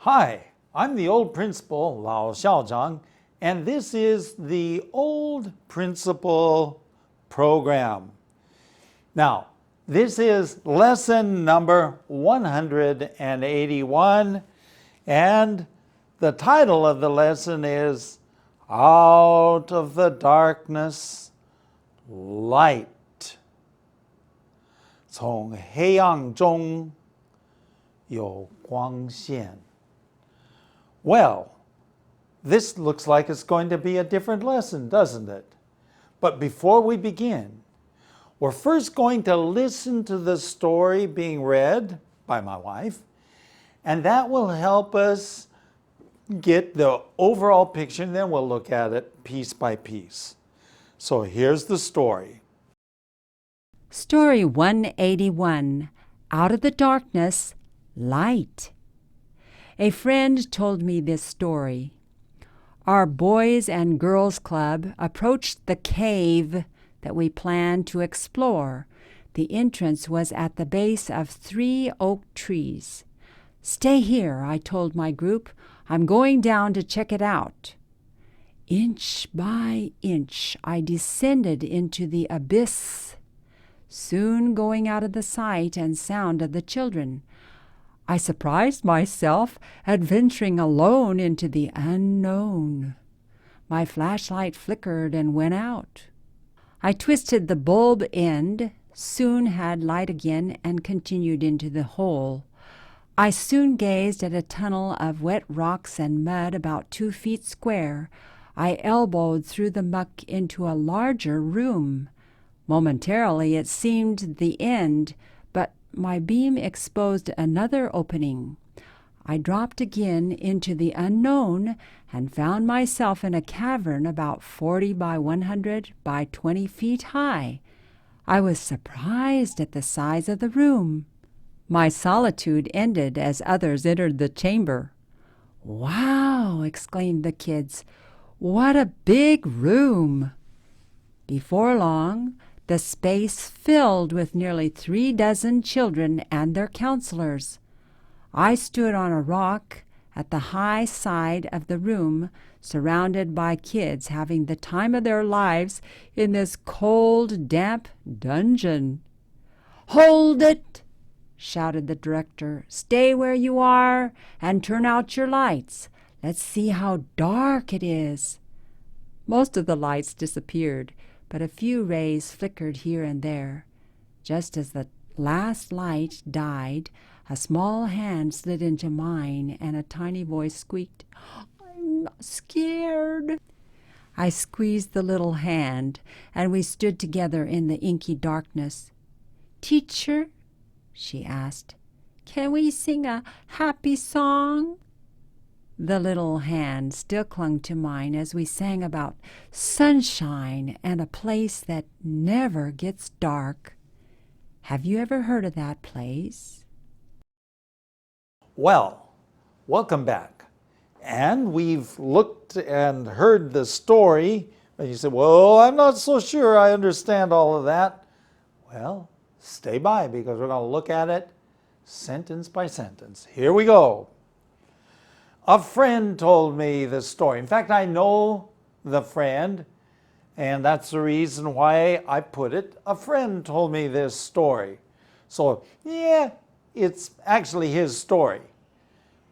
Hi, I'm the old principal, Lao Xiaozhang, and this is the Old Principal program. Now, this is lesson number 181, and the title of the lesson is Out of the Darkness, Light. 从黑暗中有光线。Well, this looks like it's going to be a different lesson, doesn't it? But before we begin, we're first going to listen to the story being read by my wife, and that will help us get the overall picture, and then we'll look at it piece by piece. So here's the story. Story 181, Out of the Darkness, Light. A friend told me this story. Our Boys and Girls Club approached the cave that we planned to explore. The entrance was at the base of 3 oak trees. "Stay here," I told my group. "I'm going down to check it out." Inch by inch, I descended into the abyss, soon going out of the sight and sound of the children. I surprised myself at venturing alone into the unknown. My flashlight flickered and went out. I twisted the bulb end, soon had light again, and continued into the hole. I soon gazed at a tunnel of wet rocks and mud about 2 feet square. I elbowed through the muck into a larger room. Momentarily it seemed the end, but my beam exposed another opening. I dropped again into the unknown and found myself in a cavern about 40 by 100 by 20 feet high. I was surprised at the size of the room. My solitude ended as others entered the chamber. "Wow!" exclaimed the kids. "What a big room!" Before long, the space filled with nearly 36 children and their counselors. I stood on a rock at the high side of the room, surrounded by kids having the time of their lives in this cold, damp dungeon. "Hold it!" shouted the director. "Stay where you are and turn out your lights. Let's see how dark it is." Most of the lights disappeared, but a few rays flickered here and there. Just as the last light died, a small hand slid into mine and a tiny voice squeaked, "I'm scared." I squeezed the little hand, and we stood together in the inky darkness. "Teacher," she asked, "can we sing a happy song?" The little hand still clung to mine as we sang about sunshine and a place that never gets dark. Have you ever heard of that place? Well, welcome back. And we've looked and heard the story, but you said, "Well, I'm not so sure I understand all of that." Well, stay by because we're going to look at it sentence by sentence. Here we go. A friend told me this story. In fact, I know the friend, and that's the reason why I put it. A friend told me this story. So, yeah, it's actually his story.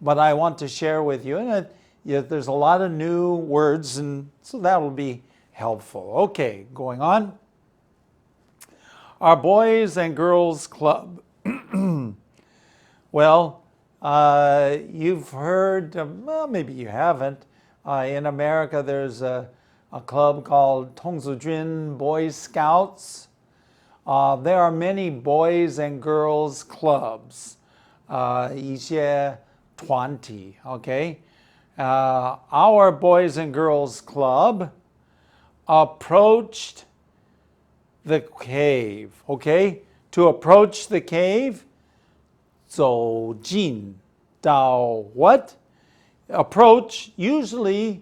But I want to share with you, and there's a lot of new words, and so that will be helpful. Okay, going on. Our Boys and Girls Club. Well, you've heard, well, maybe you haven't. In America, there's a club called Tongzijun Boy Scouts. There are many boys and girls clubs, 一些团体, okay? Our Boys and Girls Club approached the cave, okay? To approach the cave, 走近到 what? Approach, usually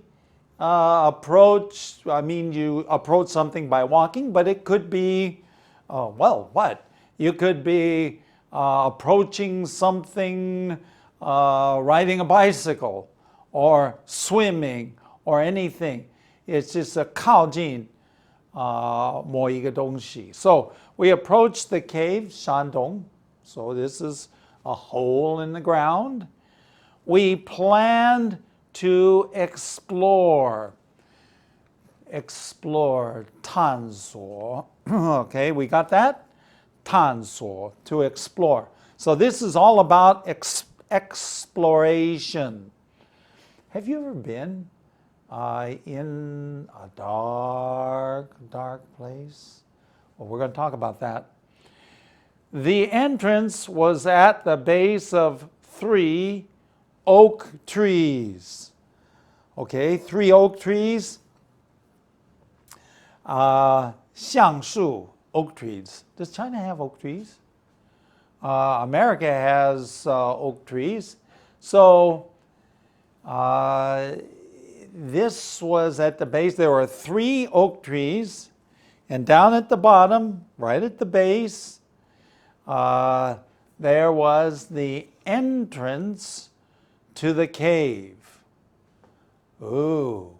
approach, I mean you approach something by walking, but it could be, well, what? You could be approaching something riding a bicycle or swimming or anything. It's just a 靠近某一个东西. So we approached the cave, Shandong. So this is a hole in the ground. We planned to explore, 探索. Okay, we got that? 探索, to explore. So this is all about exploration. Have you ever been in a dark place? Well, we're going to talk about that. The entrance was at the base of 3 oak trees. Okay, 3 oak trees. 橡树, oak trees. Does China have oak trees? America has oak trees. So this was at the base. There were 3 oak trees. And down at the bottom, right at the base, there was the entrance to the cave. Ooh,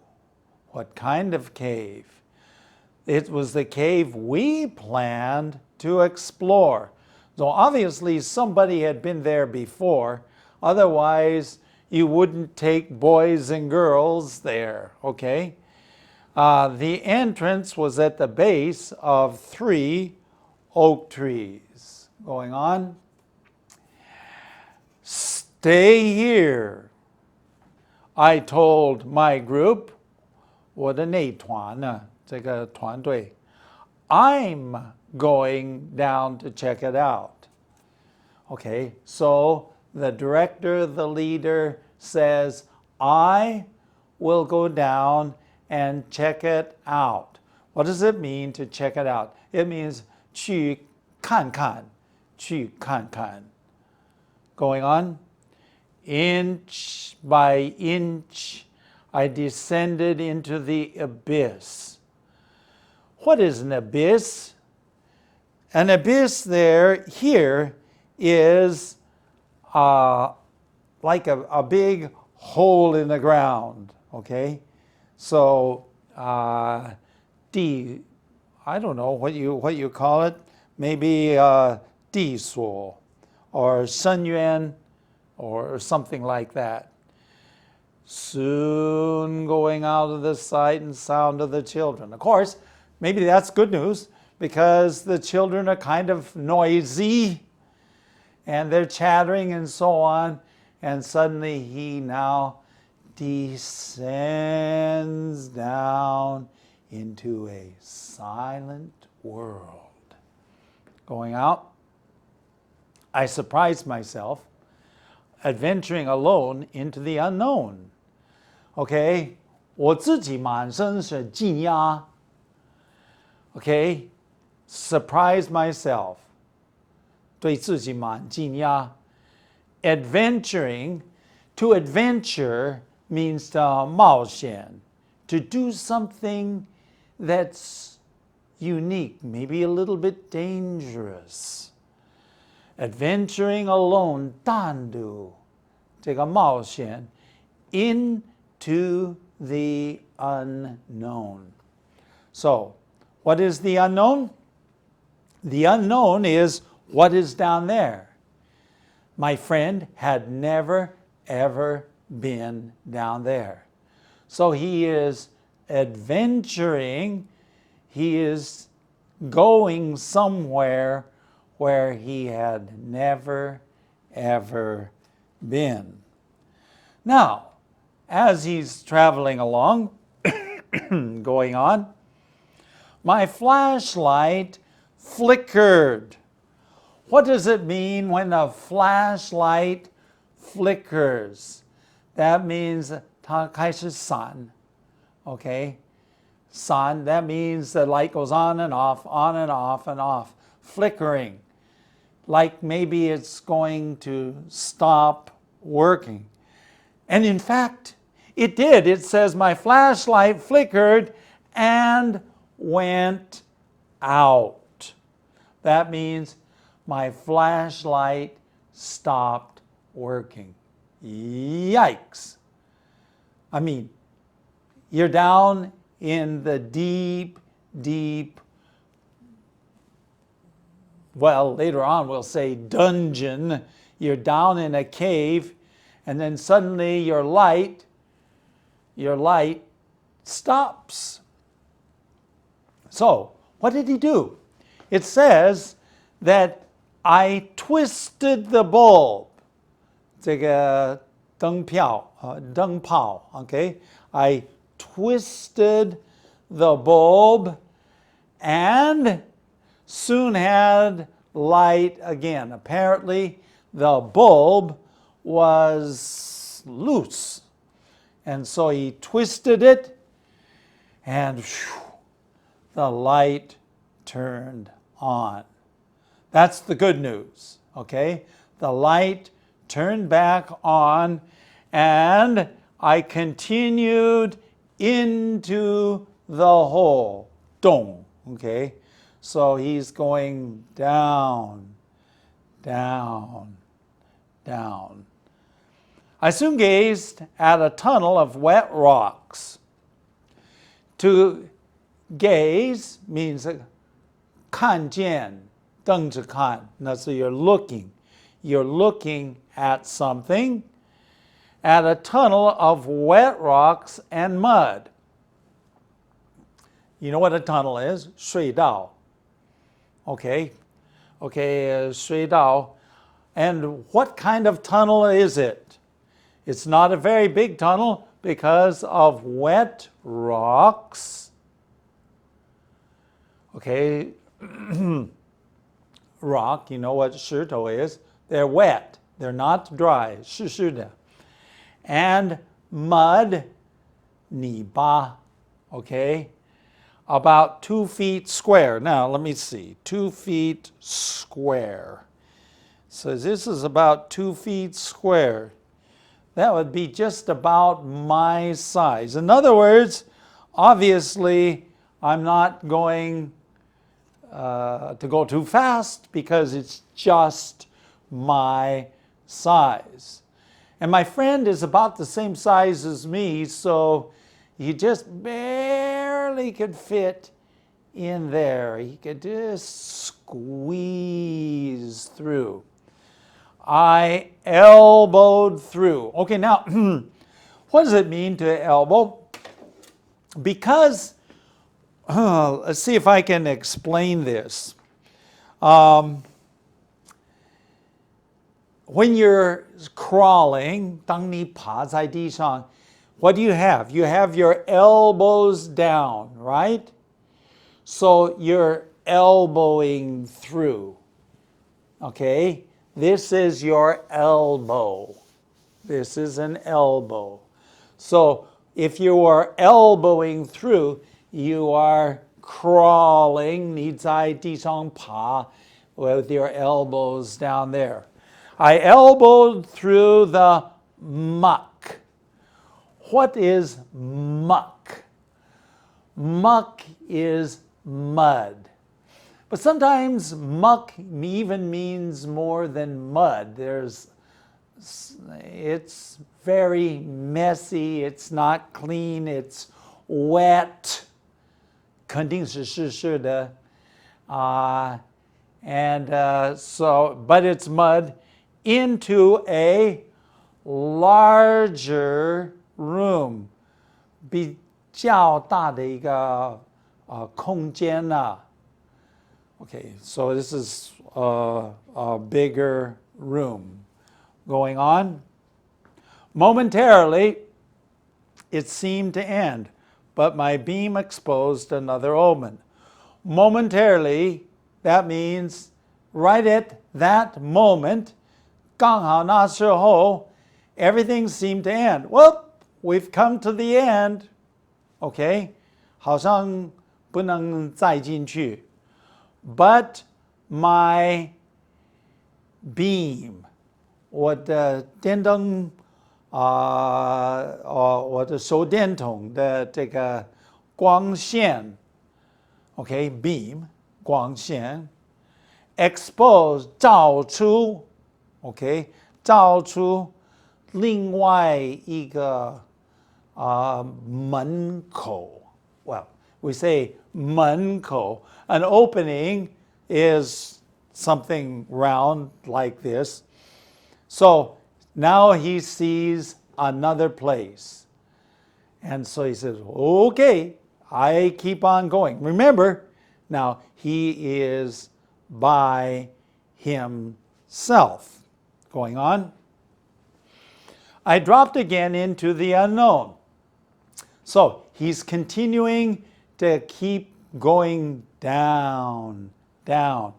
what kind of cave? It was the cave we planned to explore. So obviously somebody had been there before. Otherwise, you wouldn't take boys and girls there, okay? The entrance was at the base of 3 oak trees. Going on. Stay here, I told my group. 我的那团呢，这个团队. I'm going down to check it out. Okay, so the director, the leader says, I will go down and check it out. What does it mean to check it out? It means 去看看, 去看看. Going on. Inch by inch, I descended into the abyss. What is an abyss? An abyss here is like a big hole in the ground, okay? So, I don't know what you call it. Maybe 地锁 or 深渊 or something like that. Soon going out of the sight and sound of the children. Of course, maybe that's good news because the children are kind of noisy and they're chattering and so on. And suddenly he now descends down into a silent world. Going out, I surprised myself adventuring alone into the unknown. Okay, 我自己满身是惊讶. Okay, surprised myself. 对自己蛮惊讶. Adventuring, to adventure means 冒险, to do something that's unique, maybe a little bit dangerous. Adventuring alone, 单独, 这个冒险, into the unknown. So, what is the unknown? The unknown is what is down there. My friend had never, ever been down there. So he is adventuring, he is going somewhere where he had never, ever been. Now, as he's traveling along, going on, my flashlight flickered. What does it mean when a flashlight flickers? That means 它开始闪. Okay? 闪, that means the light goes on and off, on and off and off. Flickering. Like maybe it's going to stop working. And in fact, it did. It says my flashlight flickered and went out. That means my flashlight stopped working. Yikes. I mean, you're down in the deep, well, later on we'll say dungeon. You're down in a cave, and then suddenly your light stops. So, what did he do? It says that I twisted the bulb. 这个灯泡, okay? I twisted the bulb and soon had light again. Apparently, the bulb was loose. And so he twisted it, and the light turned on. That's the good news, okay? The light turned back on, and I continued into the hole. Dong, okay? So he's going down, down, down. I soon gazed at a tunnel of wet rocks. To gaze means 看见,瞪着看. That's so you're looking. You're looking at something, at a tunnel of wet rocks and mud. You know what a tunnel is? 隧道. Okay, 隧道. And what kind of tunnel is it? It's not a very big tunnel because of wet rocks. Okay, rock, you know what 石头 is? They're wet. They're not dry. 湿湿的. And mud, 泥巴. Okay, about 2 feet square. Now, let me see. 2 feet square. So this is about 2 feet square. That would be just about my size. In other words, obviously, I'm not going to go too fast because it's just my size. And my friend is about the same size as me, so he just barely could fit in there. He could just squeeze through. I elbowed through. Okay, now, what does it mean to elbow? Because, let's see if I can explain this. When you're crawling, 当你爬在地上, what do you have? You have your elbows down, right? So you're elbowing through. Okay? This is your elbow. This is an elbow. So if you are elbowing through, you are crawling, 你在地上爬, with your elbows down there. I elbowed through the muck. What is muck? Muck is mud. But sometimes muck even means more than mud. It's very messy, it's not clean, it's wet. 肯定是湿湿的. But it's mud into a larger room. 比较大的一个空间啊. Okay, so this is a bigger room. Going on. Momentarily, it seemed to end, but my beam exposed another omen. Momentarily, that means right at that moment, 刚好那时候, everything seemed to end. Well, we've come to the end. Okay, 好像不能再进去. But my beam, 我的电灯我的手电筒的这个光线 okay, beam, 光线 exposed, 照出 okay, 照出另外一个门口. Well, we say 门口. An opening is something round like this. So now he sees another place. And so he says, okay, I keep on going. Remember, now he is by himself. Going on. I dropped again into the unknown. So he's continuing to keep going down, down.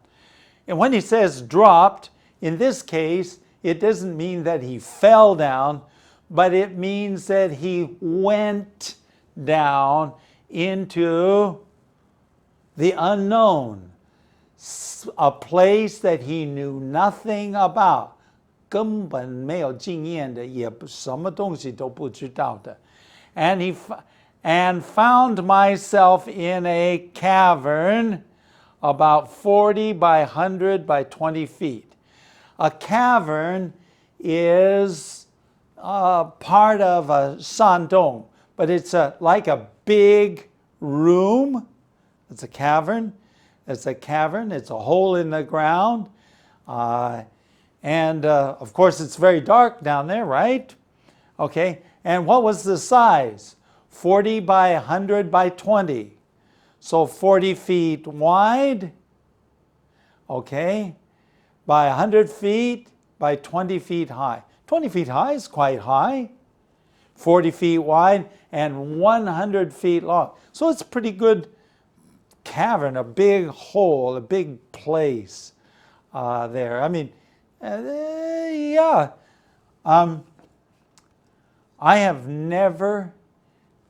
And when he says dropped, in this case, it doesn't mean that he fell down, but it means that he went down into the unknown, a place that he knew nothing about. 根本没有经验的，也什么东西都不知道的。And found myself in a cavern about 40 by 100 by 20 feet. A cavern is part of a shandong, but it's like a big room. It's a cavern. It's a cavern. It's a hole in the ground. And of course, it's very dark down there, right? Okay. And what was the size? 40 by 100 by 20. So 40 feet wide. Okay. By 100 feet by 20 feet high. 20 feet high is quite high. 40 feet wide and 100 feet long. So it's a pretty good cavern, a big hole, a big place there. I mean, yeah. I have never,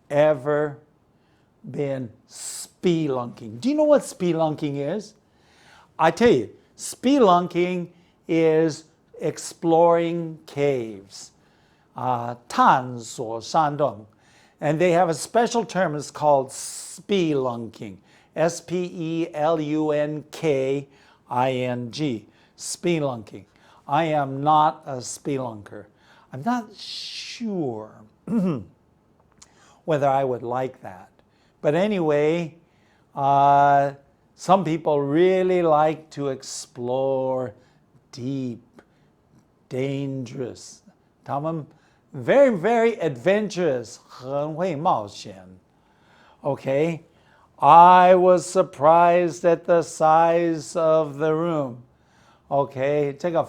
ever been spelunking. Do you know what spelunking is? I tell you, spelunking is exploring caves. 探索山洞. And they have a special term, it's called spelunking. S-P-E-L-U-N-K-I-N-G. Spelunking. I am not a spelunker. I'm not sure whether I would like that. But anyway, some people really like to explore deep, dangerous. 他们 very, very adventurous. 很会冒险. Okay? I was surprised at the size of the room. Okay? 这个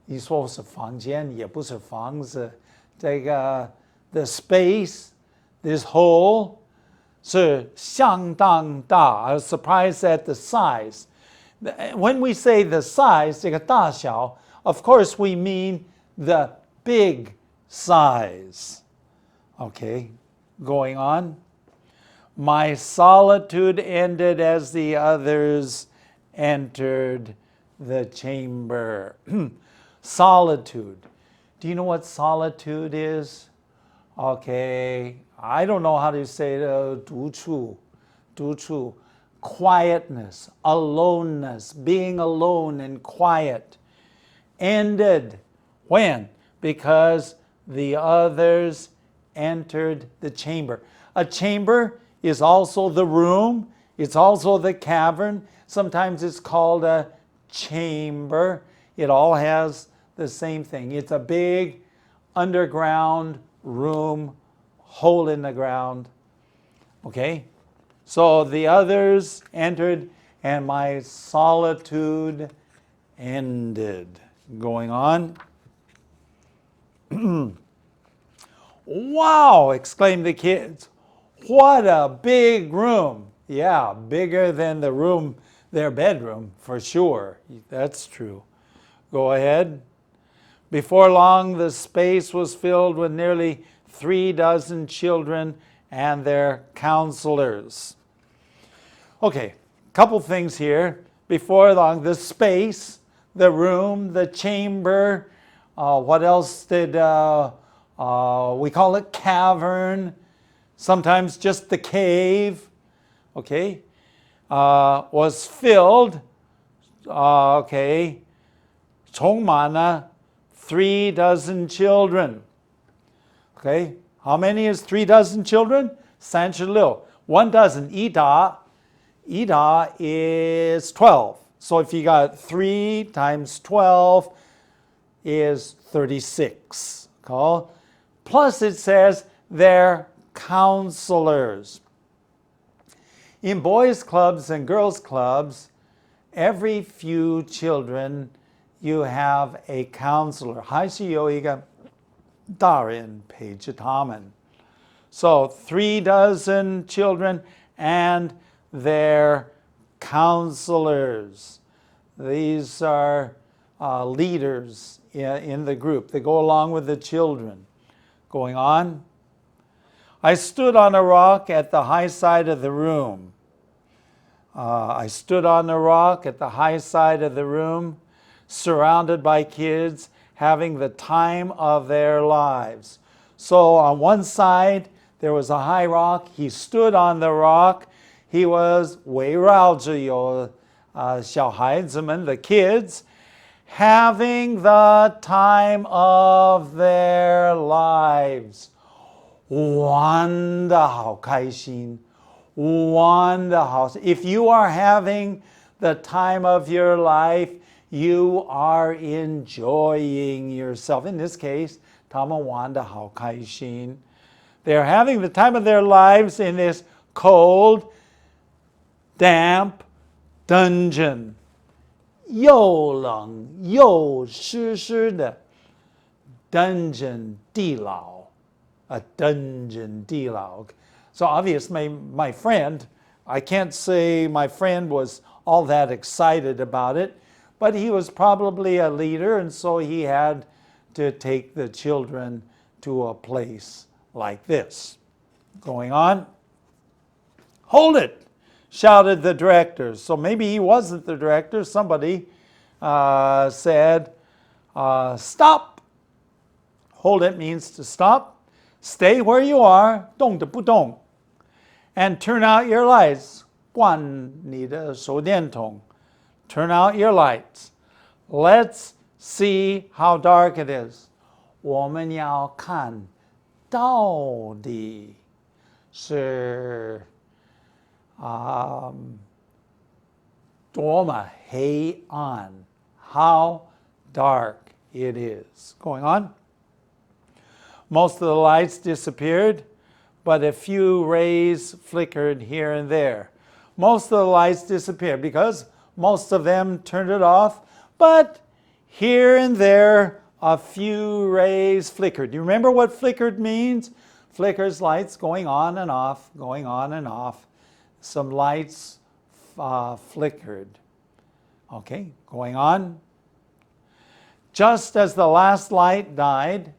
你说是房间也不是房子，这个 the space, this hole 是相当大. I was surprised at the size. When we say the size, 这个大小, of course we mean the big size. Okay, going on. My solitude ended as the others entered the chamber. Solitude. Do you know what solitude is? Okay, I don't know how to say it. 独处. Quietness, aloneness, being alone and quiet. Ended. When? Because the others entered the chamber. A chamber is also the room. It's also the cavern. Sometimes it's called a chamber. It all has the same thing. It's a big underground room, hole in the ground. Okay? So the others entered and my solitude ended. Going on. Wow! Exclaimed the kids. What a big room. Yeah, bigger than the room, their bedroom, for sure. That's true. Go ahead. Before long, the space was filled with nearly 36 children and their counselors. Okay, couple things here. Before long, the space, the room, the chamber. What else did we call it? Cavern. Sometimes just the cave. Okay, was filled. Okay, 充满了3 dozen children. Okay, how many is 3 dozen children? 36. 1 dozen, 一打. 一打 is 12. So if you got 3 times 12 is 36. Okay? Plus it says they're counselors. In boys' clubs and girls' clubs, every few children you have a counselor. 还是有一个大人陪着他们. So 3 dozen children and their counselors. These are leaders in the group. They go along with the children. Going on. I stood on a rock at the high side of the room. I stood on the rock at the high side of the room, surrounded by kids having the time of their lives. So on one side, there was a high rock. He stood on the rock. He was 围绕着有小孩子们, the kids, having the time of their lives. 玩得好开心，玩得好. If you are having the time of your life, you are enjoying yourself. In this case, 他们玩得好开心. They're having the time of their lives in this cold, damp dungeon. 又冷又湿湿的 dungeon 地牢. A dungeon 地牢. So obviously my friend, I can't say my friend was all that excited about it, but he was probably a leader, and so he had to take the children to a place like this. Going on. Hold it, shouted the director. So maybe he wasn't the director. Somebody said, stop. Hold it means to stop. Stay where you are, 动的不动. And turn out your lights. 关你的手电筒. Turn out your lights. Let's see how dark it is. 我们要看到底是多么黑暗. How dark it is. Going on. Most of the lights disappeared, but a few rays flickered here and there. Most of the lights disappeared because most of them turned it off, but here and there a few rays flickered. Do you remember what flickered means? Flickers, lights going on and off, going on and off. Some lights flickered. Okay, going on. Just as the last light died,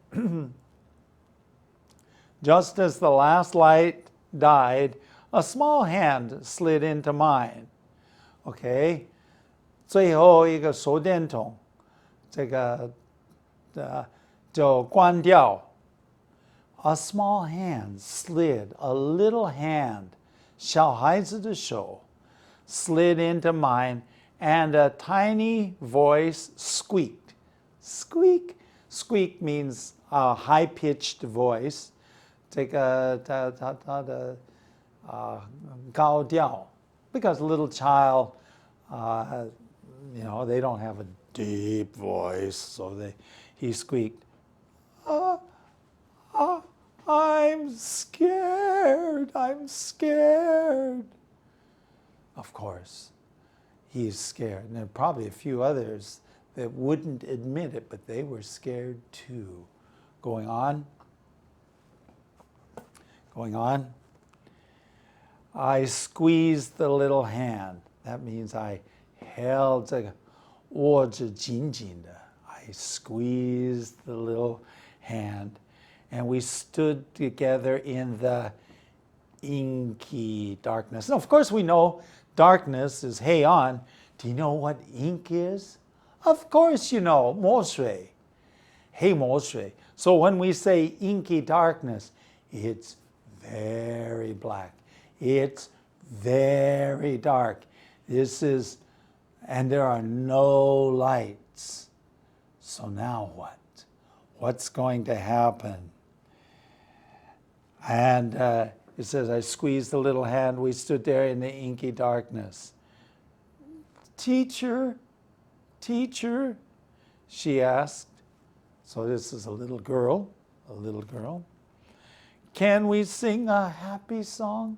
just as the last light died, a small hand slid into mine. Okay, 最后一个手电筒，这个就关掉。A small hand slid, a little hand, 小孩子的手 slid into mine, and a tiny voice squeaked. Squeak. Squeak means a high-pitched voice. 这个它的高调. Because a little child, they don't have a deep voice, so he squeaked. I'm scared. I'm scared. Of course, he's scared. And there are probably a few others that wouldn't admit it, but they were scared too. Going on. Going on. I squeezed the little hand. That means I held 这个握着紧紧的. I squeezed the little hand. And we stood together in the inky darkness. Now, of course, we know darkness is 黑暗. Do you know what ink is? Of course you know, 墨水. 黑墨水. So when we say inky darkness, it's very black. It's very dark. And there are no lights. So now what? what's going to happen. And it says, I squeezed the little hand. We stood there in the inky darkness. Teacher, teacher, she asked. So this is a little girl. Can we sing a happy song?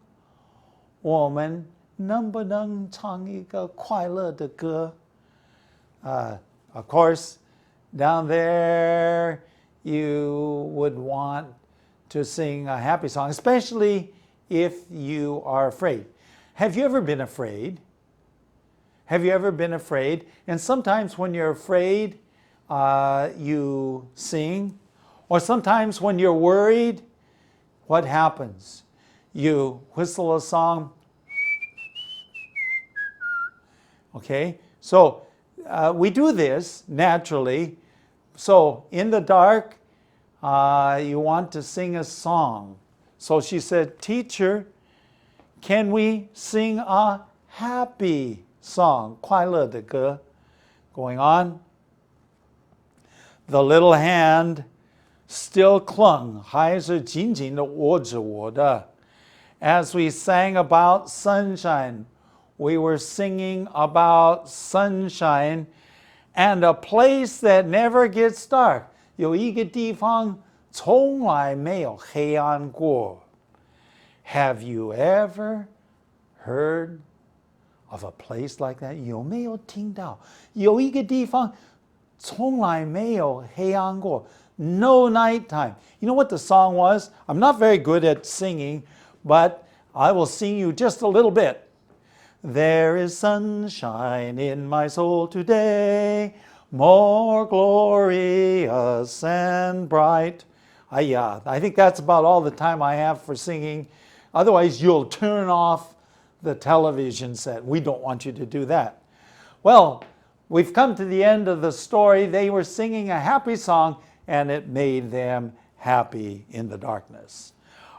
我们能不能唱一个快乐的歌? Of course, down there you would want to sing a happy song, especially if you are afraid. Have you ever been afraid? Have you ever been afraid? And sometimes when you're afraid, you sing. Or sometimes when you're worried, what happens? You whistle a song. Okay, so we do this naturally. So in the dark, you want to sing a song. So she said, teacher, can we sing a happy song? 快乐的歌. Going on. The little hand still clung, 还是紧紧地握着我的. As we sang about sunshine, we were singing about sunshine and a place that never gets dark. 有一个地方从来没有黑暗过. Have you ever heard of a place like that? 有没有听到有一个地方从来没有黑暗过? No nighttime. You know what the song was? I'm not very good at singing, but I will sing you just a little bit. There is sunshine in my soul today, more glorious and bright. I think that's about all the time I have for singing. Otherwise, you'll turn off the television set. We don't want you to do that. Well, we've come to the end of the story. They were singing a happy song, and it made them happy in the darkness.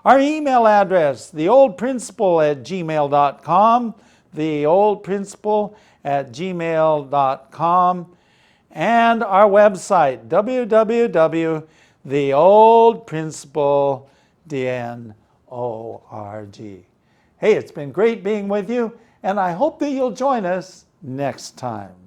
Our email address, theoldprinciple@gmail.com, theoldprinciple@gmail.com, and our website, www.theoldprinciple.org. Hey, it's been great being with you, and I hope that you'll join us next time.